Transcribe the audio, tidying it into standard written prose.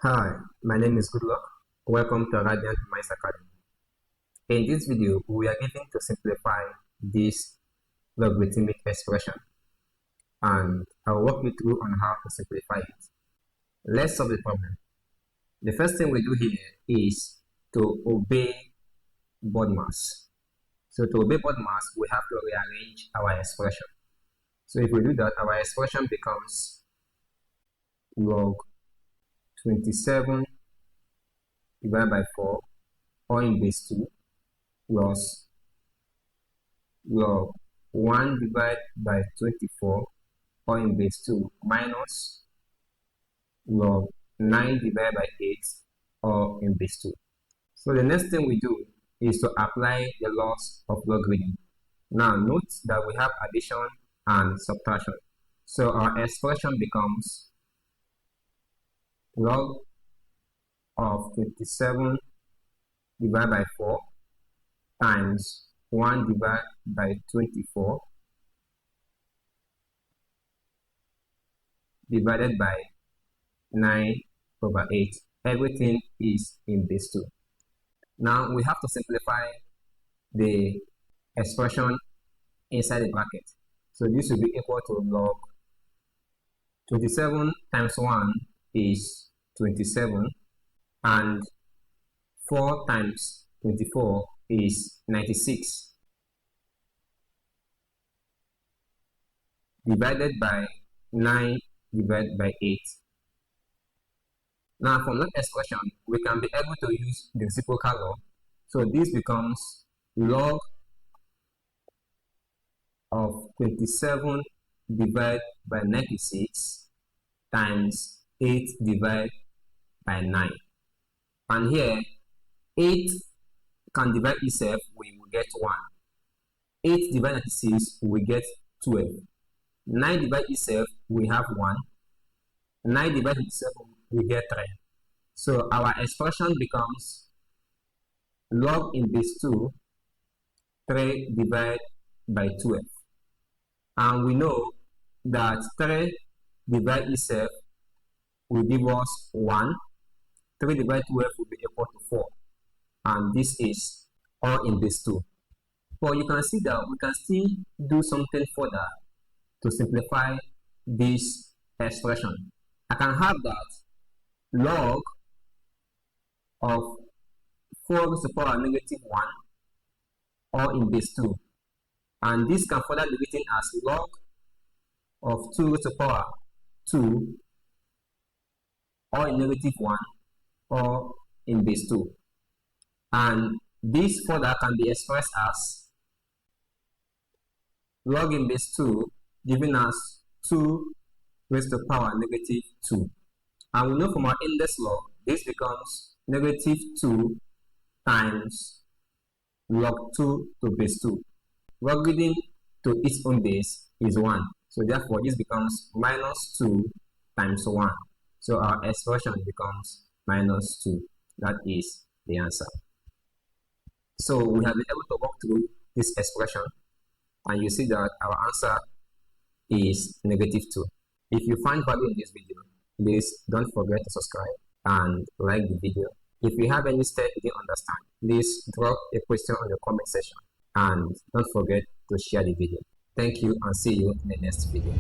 Hi, my name is Goodluck. Welcome to Radiant Minds Academy. In this video, we are going to simplify this logarithmic expression, and I'll walk you through on how to simplify it. Let's solve the problem. The first thing we do here is to obey BODMAS. So to obey BODMAS, we have to rearrange our expression. So if we do that, our expression becomes log 27 divided by 4 all in base 2 plus log 1 divided by 24 all in base 2 minus log 9 divided by 8 all in base 2. So the next thing we do is to apply the laws of logarithm. Now note that we have addition and subtraction. So our expression becomes log of 27 divided by 4 times 1 divided by 24 divided by 9 over 8. Everything is in base 2. Now we have to simplify the expression inside the bracket. So this will be equal to log 27 times 1 is 27, and 4 times 24 is 96 divided by 9 divided by 8. Now from that expression, we can be able to use the reciprocal law. So this becomes log of 27 divided by 96 times 8 divided by 9. And here, 8 can divide itself, we will get 1. 8 divided 96, we get 12. 9 divided itself, we have 1. 9 divided 7, we get 3. So our expression becomes log in base 2, 3 divided by 12. And we know that 3 divided itself will give us 1. 3 divided 12 will be equal to 4. And this is all in base 2. But you can see that we can still do something further to simplify this expression. I can have that log of 4 to the power negative 1 all in base 2. And this can further be written as log of 2 to the power 2 or in negative 1 or in base 2. And this further can be expressed as log in base 2 giving us 2 raised to the power negative 2. And we know from our index law, this becomes negative 2 times log 2 to base 2. Logarithm to its own base is 1. So therefore, this becomes minus 2 times 1. So our expression becomes minus 2. That is the answer. So we have been able to walk through this expression, and you see that our answer is negative 2. If you find value in this video, please don't forget to subscribe and like the video. If you have any step you didn't understand, please drop a question on the comment section, and don't forget to share the video. Thank you, and see you in the next video.